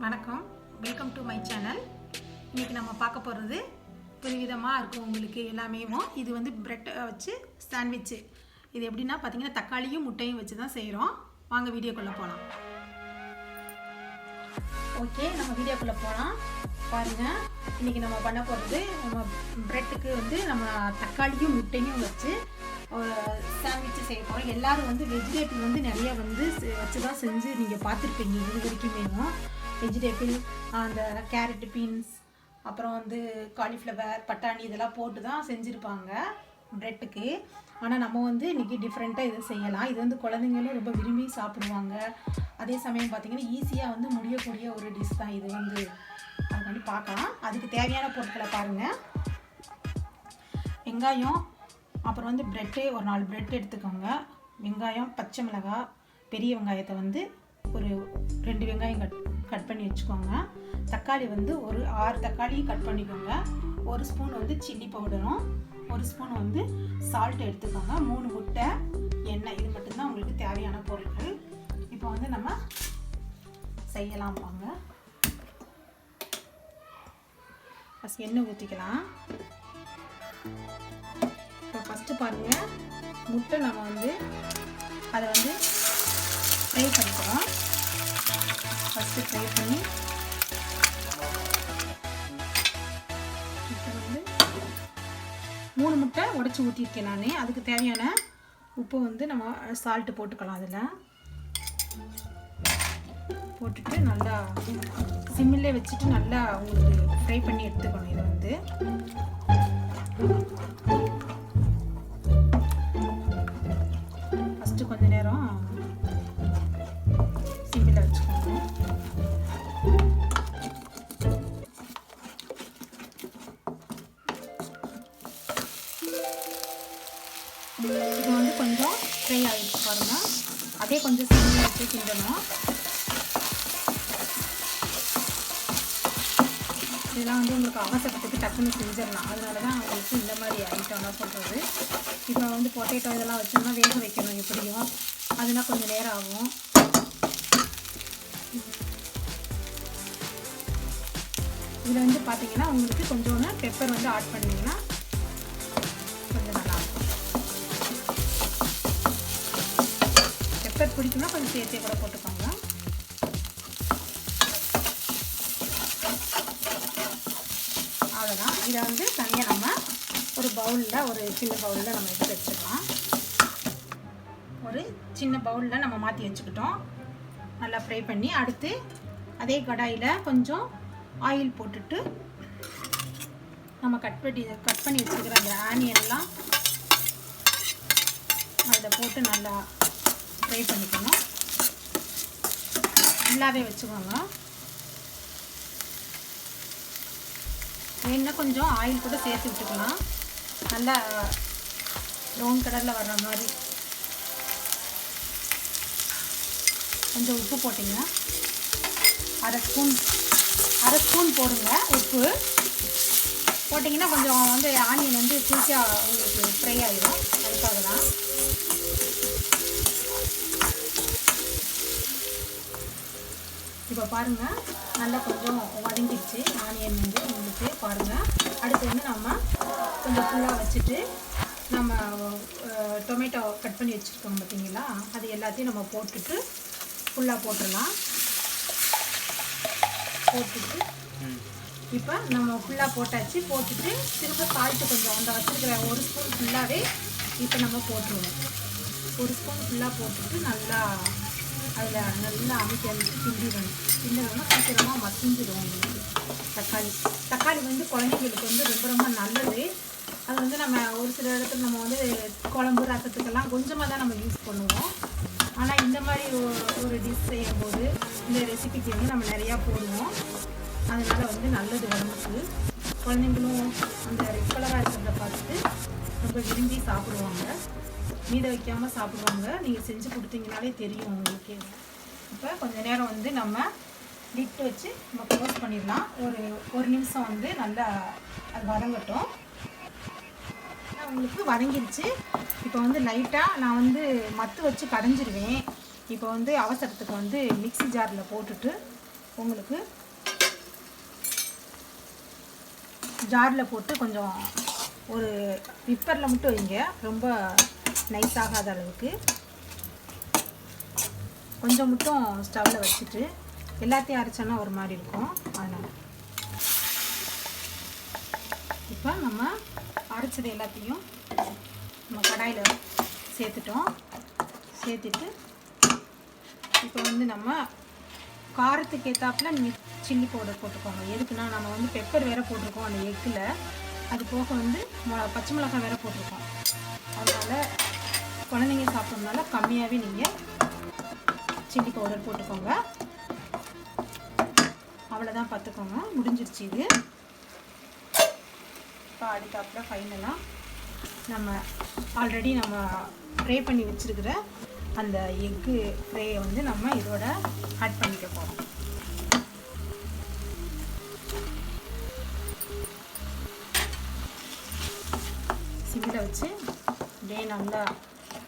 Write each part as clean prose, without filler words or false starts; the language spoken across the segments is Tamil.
வணக்கம், வெல்கம் டு மை சேனல். இன்றைக்கி நம்ம பார்க்க போகிறது புதுவிதமாக இருக்கும் உங்களுக்கு எல்லாமே. இது வந்து பிரெட்டை வச்சு சாண்ட்விட்சு. இது எப்படின்னா பார்த்தீங்கன்னா தக்காளியும் முட்டையும் வச்சு தான் செய்கிறோம். வாங்க வீடியோக்குள்ளே போகலாம். ஓகே, நம்ம வீடியோக்குள்ளே போகலாம். பாருங்கள், இன்றைக்கி நம்ம பண்ண போகிறது நம்ம பிரெட்டுக்கு வந்து நம்ம தக்காளியும் முட்டையும் வச்சு சாண்ட்விட்சு செய்ய போகிறோம். எல்லோரும் வந்து வெஜிடேபிள் வந்து நிறைய வந்து வச்சு தான் செஞ்சு நீங்கள் பார்த்துருப்பீங்க. இது வரைக்குமே வெஜிடேபிள், அந்த கேரட்டு, பீன்ஸ், அப்புறம் வந்து காலிஃப்ளவர், பட்டாணி இதெல்லாம் போட்டு தான் செஞ்சுருப்பாங்க பிரெட்டுக்கு. ஆனால் நம்ம வந்து இன்றைக்கி டிஃப்ரெண்ட்டாக இதை செய்யலாம். இது வந்து குழந்தைங்களும் ரொம்ப விரும்பி சாப்பிடுவாங்க. அதே சமயம் பார்த்திங்கன்னா ஈஸியாக வந்து முடியக்கூடிய ஒரு டிஷ் தான் இது வந்து. அது வந்து பார்க்கலாம். அதுக்கு தேவையான பொருட்களை பாருங்கள். வெங்காயம், அப்புறம் வந்து பிரெட்டு ஒரு 4 பிரெட் எடுத்துக்கோங்க. வெங்காயம், பச்சை மிளகாய், பெரிய வெங்காயத்தை வந்து ஒரு 2 வெங்காயம் கட் பண்ணி வச்சுக்கோங்க. தக்காளி வந்து ஒரு 6 தக்காளியும் கட் பண்ணிக்கோங்க. 1 ஸ்பூன் வந்து சில்லி பவுடரும், 1 ஸ்பூன் வந்து சால்ட் எடுத்துக்கோங்க. 3 முட்டை, எண்ணெய். இது மட்டும்தான் உங்களுக்கு தேவையான பொருட்கள். இப்போ வந்து நம்ம செய்யலாம் வாங்க. ஃபஸ்ட் எண்ணெய் ஊற்றிக்கலாம். இப்போ ஃபஸ்ட்டு பாருங்கள், முட்டை நம்ம வந்து அதை வந்து ஃப்ரை பண்ணிக்கிறோம். ஃபஸ்ட்டு ஃப்ரை பண்ணி இப்போ வந்து 3 முட்டை உடச்சி ஊற்றிருக்கேன் நான். அதுக்கு தேவையான உப்பு வந்து நம்ம சால்ட்டு போட்டுக்கலாம். அதில் போட்டுட்டு நல்லா சிம்மிலே வச்சுட்டு நல்லா உங்களுக்கு ஃப்ரை பண்ணி எடுத்துக்கணும். இது வந்து ஃபஸ்ட்டு கொஞ்ச நேரம் சிம்மில் வச்சுக்கோங்க. இது வந்து கொஞ்சம் ஃப்ரை ஆகிடுச்சு பாருங்கள். அதே கொஞ்சம் சிம்மில் வச்சு கிண்டணும். இதெல்லாம் வந்து உங்களுக்கு அவசரத்துக்கு டக்குன்னு செஞ்சிடலாம். அதனால தான் உங்களுக்கு இந்த மாதிரி ஐட்டம்லாம் சொல்கிறது. இப்போ வந்து பொட்டேட்டோ இதெல்லாம் வச்சோம்னா வேக வைக்கணும் எப்படியும். அதெல்லாம் கொஞ்சம் நேரம் ஆகும். இதில் வந்து பார்த்தீங்கன்னா உங்களுக்கு கொஞ்சோன்னு பெப்பர் வந்து ஆட் பண்ணிங்கன்னா கொஞ்சம் நல்லாயிருக்கும். பெப்பர் பிடிக்குன்னா கொஞ்சம் சேர்த்தே கூட போட்டுக்கோங்க. அவ்வளோதான். இதை வந்து தனியாக நம்ம ஒரு பவுலில், ஒரு சின்ன பவுலில் நம்ம எடுத்து வச்சுக்கலாம். ஒரு சின்ன பவுலில் நம்ம மாற்றி வச்சுக்கிட்டோம். நல்லா ஃப்ரை பண்ணி அடுத்து அதே கடாயில் கொஞ்சம் ஆயில் போட்டுட்டு நம்ம கட் பண்ணி வச்சுக்கிற அந்த ஆனியன்லாம் அதில் போட்டு நல்லா ஃப்ரை பண்ணிக்கணும். நல்லாவே வச்சுக்கோங்க. வேணுன்னா கொஞ்சம் ஆயில் கூட சேர்த்து விட்டுக்கலாம். நல்லா ப்ரௌன் கலரில் வர்ற மாதிரி. கொஞ்சம் உப்பு போட்டிங்கன்னா அரை ஸ்பூன் போடுங்க. உப்பு போட்டிங்கன்னா கொஞ்சம் வந்து ஆனியன் வந்து குயிக்காக உங்களுக்கு ஃப்ரை ஆகிடும். அதுக்காக தான். இப்போ பாருங்கள், நல்லா கொஞ்சம் வதங்கிடுச்சு ஆனியன் வந்து உங்களுக்கு பாருங்கள். அடுத்து வந்து நம்ம கொஞ்சம் ஃபுல்லாக வச்சுட்டு நம்ம டொமேட்டோ கட் பண்ணி வச்சுருக்கோம் பார்த்தீங்களா, அது எல்லாத்தையும் நம்ம போட்டுட்டு ஃபுல்லாக போட்டுடலாம். போட்டுட்டு இப்போ நம்ம ஃபுல்லாக போட்டாச்சு. போட்டுட்டு திரும்ப சால்ட்டு கொஞ்சம் அந்த வச்சுருக்கிற 1 ஸ்பூன் ஃபுல்லாகவே இப்போ நம்ம போட்டுருவோம். 1 ஸ்பூன் ஃபுல்லாக போட்டுட்டு நல்லா அதில் நல்லா அமைக்க கிண்டிடணும். சீக்கிரமாக மசிஞ்சிடும் உங்களுக்கு. தக்காளி வந்து குழந்தைங்களுக்கு வந்து ரொம்ப நல்லது. அது வந்து நம்ம ஒரு சில இடத்துல நம்ம வந்து குழம்பு ரசத்துக்கெல்லாம் கொஞ்சமாக தான் நம்ம யூஸ் பண்ணுவோம். ஆனால் இந்த மாதிரி ஒரு டிஷ் செய்யும்போது இந்த ரெசிபிக்கு வந்து நம்ம நிறையா போடுவோம். அதனால் வந்து நல்லது உடம்புக்கு. குழந்தைங்களும் அந்த ரெட் கலராக இருக்கிறத பார்த்துட்டு ரொம்ப விரும்பி சாப்பிடுவாங்க. மீத வைக்காமல் சாப்பிடுவாங்க. நீங்கள் செஞ்சு கொடுத்தீங்கனாலே தெரியும் உங்களுக்கு. இப்போ கொஞ்சம் நேரம் வந்து நம்ம லிட் வச்சு நம்ம க்ளோஸ் பண்ணிடலாம். ஒரு நிமிஷம் வந்து நல்லா அது வதங்கட்டும். உங்களுக்கு வதங்கிடுச்சு. இப்போ வந்து லைட்டாக நான் வந்து மத்து வச்சு கடைஞ்சிருவேன். இப்போ வந்து அவசரத்துக்கு வந்து மிக்ஸி ஜாரில் போட்டுட்டு உங்களுக்கு ஜாரில் போட்டு கொஞ்சம் ஒரு விப்பரில் மட்டும் வைங்க, ரொம்ப நைஸ் ஆகாத அளவுக்கு. கொஞ்சம் மட்டும் ஸ்டவ்வில் வச்சுட்டு எல்லாத்தையும் அரைச்சோன்னா ஒரு மாதிரி இருக்கும். அதனால் இப்போ நம்ம அரைச்சது எல்லாத்தையும் நம்ம கடாயில் சேர்த்துட்டோம். சேர்த்துட்டு இப்போ வந்து நம்ம காரத்துக்கு ஏற்றாப்புல நீங்கள் சில்லி பவுடர் போட்டுக்கோங்க. எதுக்குன்னா நம்ம வந்து பெப்பர் வேறு போட்டிருக்கோம் அந்த எக்கில், அது போக வந்து பச்சை மிளகாய் வேறு போட்டிருக்கோம். அதனால் குழந்தைங்க சாப்பிட்றதுனால கம்மியாகவே நீங்கள் சில்லி பவுடர் போட்டுக்கோங்க. அவ்வளோதான், பார்த்துக்கோங்க, முடிஞ்சிருச்சு இது. இப்போ அடுத்தாப்புல ஃபைனலாக நம்ம ஆல்ரெடி நம்ம ஃப்ரை பண்ணி வச்சுருக்கிற அந்த எக்கு ஃப்ரையை வந்து நம்ம இதோட ஆட் பண்ணிக்க போகிறோம். சிம்மில் வச்சு அப்படியே நல்லா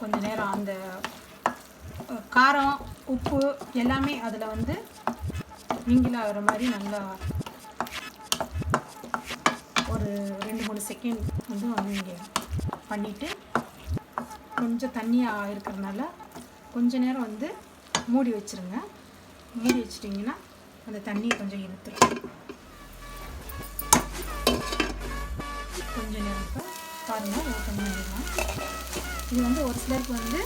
கொஞ்சம் நேரம் அந்த காரம் உப்பு எல்லாமே அதில் வந்து மிங்கில் ஆகிற மாதிரி நல்லா ஒரு 2-3 செகண்ட் வந்து நீங்கள் பண்ணிவிட்டு கொஞ்சம் தண்ணியாக இருக்கிறதுனால கொஞ்சம் நேரம் வந்து மூடி வச்சுருங்க. மூடி வச்சிட்டிங்கன்னா அந்த தண்ணியை கொஞ்சம் இழுத்துரும். கொஞ்சம் நேரம் இப்போ பாருங்கள், ஓப்பன் பண்ணிடலாம். இது வந்து ஒரு சிலருக்கு வந்து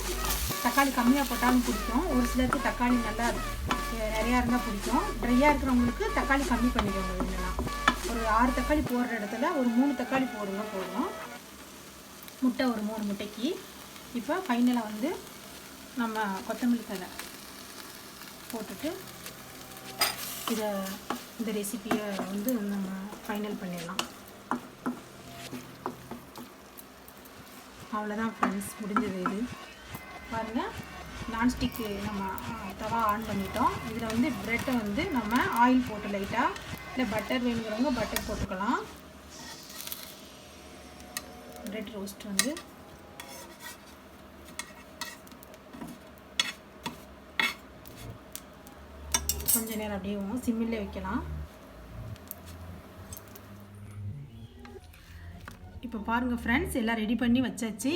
தக்காளி கம்மியாக போட்டாலும் பிடிக்கும், ஒரு சிலருக்கு தக்காளி நல்லா நிறையா இருந்தால் பிடிக்கும். ட்ரையாக இருக்கிறவங்களுக்கு தக்காளி கம்மி பண்ணிக்கோங்க. வேணும்னா ஒரு 6 தக்காளி போடுற இடத்துல ஒரு 3 தக்காளி போடுங்க போதும். முட்டை ஒரு 3 முட்டைக்கு. இப்போ ஃபைனலாக வந்து நம்ம கொத்தமல்லி தழை போட்டுட்டு இந்த ரெசிபியை வந்து நம்ம ஃபைனல் பண்ணிடலாம். அவ்வளோதான் ஃப்ரெண்ட்ஸ், முடிஞ்சது. இது பாருங்கள், நான்ஸ்டிக்கு நம்ம தவா ஆன் பண்ணிட்டோம். இதில் வந்து ப்ரெட்டை வந்து நம்ம ஆயில் போட்டு லைட்டாக, இல்லை பட்டர் வேணுங்கிறவங்க பட்டர் போட்டுக்கலாம். ப்ரெட் ரோஸ்ட் வந்து கொஞ்சம் நேரம் அப்படியே சிம்மில் வைக்கலாம். இப்போ பாருங்கள் ஃப்ரெண்ட்ஸ், எல்லாம் ரெடி பண்ணி வச்சாச்சு.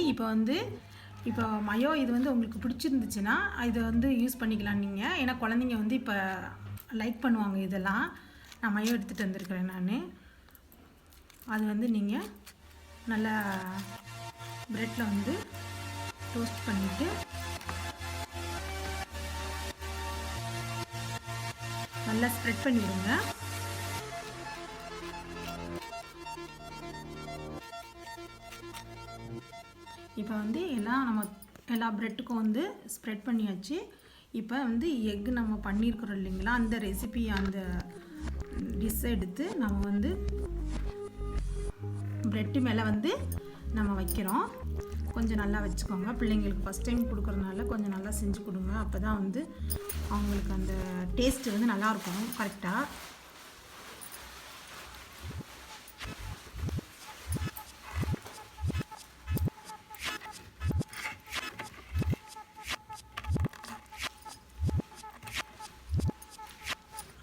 இப்போ மயோ இது வந்து உங்களுக்கு பிடிச்சிருந்துச்சுன்னா இதை வந்து யூஸ் பண்ணிக்கலாம் நீங்கள். ஏன்னா குழந்தைங்க வந்து இப்போ லைக் பண்ணுவாங்க இதெல்லாம். நான் மயோ எடுத்துகிட்டு வந்திருக்கிறேன் நான். அது வந்து நீங்கள் நல்லா ப்ரெட்டில் வந்து டோஸ்ட் பண்ணிவிட்டு நல்லா ஸ்ப்ரெட் பண்ணிவிடுங்க. இப்போ வந்து எல்லா ப்ரெட்டுக்கும் வந்து ஸ்ப்ரெட் பண்ணியாச்சு. இப்போ வந்து எக்கு நம்ம பண்ணியிருக்கிறோம் இல்லைங்களா, அந்த ரெசிபி அந்த டிஷ்ஷை எடுத்து நம்ம வந்து ப்ரெட்டு மேலே வந்து நம்ம வைக்கிறோம். கொஞ்சம் நல்லா வச்சுக்கோங்க. பிள்ளைங்களுக்கு ஃபஸ்ட் டைம் கொடுக்குறதுனால கொஞ்சம் நல்லா செஞ்சு கொடுங்க. அப்போ தான் வந்து அவங்களுக்கு அந்த டேஸ்ட்டு வந்து நல்லாயிருக்கும் கரெக்டாக.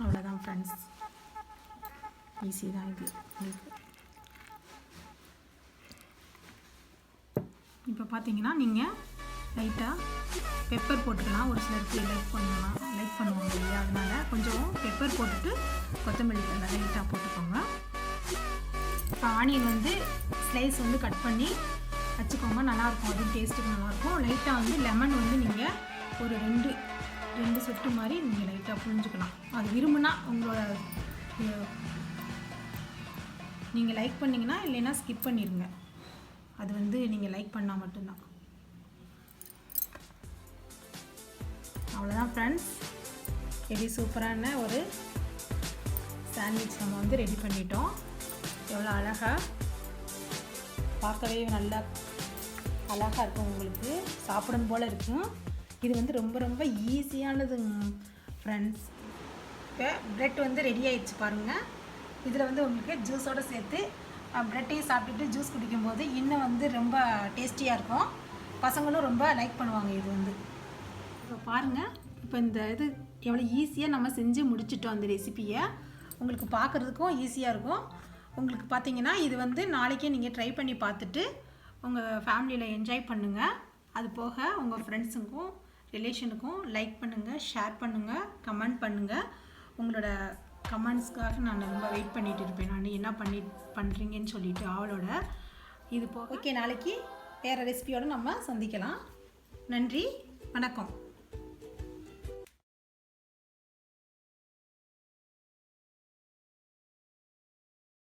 அவ்வளோதான் ஃப்ரெண்ட்ஸ், ஈஸி தான் இது. இப்போ பார்த்தீங்கன்னா நீங்கள் லைட்டாக பெப்பர் போட்டுக்கலாம். ஒரு சிலருக்கு லைக் பண்ணுவாங்க இல்லையா, அதனால் கொஞ்சம் பெப்பர் போட்டுட்டு கொத்தமல்லி தழை லைட்டாக போட்டுக்கோங்க. இப்போ ஆனியன் வந்து ஸ்லைஸ் வந்து கட் பண்ணி வச்சுக்கோங்க, நல்லாயிருக்கும், அது டேஸ்ட்டுக்கு நல்லாயிருக்கும். லைட்டாக வந்து லெமன் வந்து நீங்கள் ஒரு ரெண்டு சொட்டு மாதிரி நீங்கள் லைட்டாக புழிஞ்சுக்கலாம். அது விரும்புனா உங்களோட நீங்கள் லைக் பண்ணிங்கன்னா, இல்லைன்னா ஸ்கிப் பண்ணிடுங்க. அது வந்து நீங்கள் லைக் பண்ணால் மட்டும்தான். அவ்வளோதான் ஃப்ரெண்ட்ஸ், எப்படி சூப்பரான ஒரு சாண்ட்விச் நம்ம வந்து ரெடி பண்ணிட்டோம். எவ்வளோ அழகாக, பார்க்கவே நல்லா அழகாக இருக்கும், உங்களுக்கு சாப்பிடும் போல் இருக்கும். இது வந்து ரொம்ப ரொம்ப ஈஸியானது ஃப்ரெண்ட்ஸ். இப்போ ப்ரெட் வந்து ரெடி ஆகிடுச்சு பாருங்கள். இதில் வந்து உங்களுக்கு ஜூஸோடு சேர்த்து ப்ரெட்டையும் சாப்பிட்டுட்டு ஜூஸ் குடிக்கும்போது இன்னும் வந்து ரொம்ப டேஸ்டியாக இருக்கும். பசங்களும் ரொம்ப லைக் பண்ணுவாங்க இது வந்து. இப்போ பாருங்கள், இப்போ இந்த இது எவ்வளோ ஈஸியாக நம்ம செஞ்சு முடிச்சிட்டோம். அந்த ரெசிப்பியை உங்களுக்கு பார்க்குறதுக்கும் ஈஸியாக இருக்கும். உங்களுக்கு பார்த்தீங்கன்னா இது வந்து நாளைக்கே நீங்கள் ட்ரை பண்ணி பார்த்துட்டு உங்கள் ஃபேமிலியில் என்ஜாய் பண்ணுங்கள். அது போக உங்கள் ஃப்ரெண்ட்ஸுக்கும் ரிலேஷனுக்கும் லைக் பண்ணுங்கள், ஷேர் பண்ணுங்கள், கமெண்ட் பண்ணுங்கள். உங்களோட கமெண்ட்ஸ்க்காக நான் ரொம்ப வெயிட் பண்ணிகிட்டு இருப்பேன். நான் என்ன பண்ணுறீங்கன்னு சொல்லிட்டு அவளோட இது போக. ஓகே, நாளைக்கு வேறு ரெசிபியோடு நம்ம சந்திக்கலாம். நன்றி, வணக்கம்.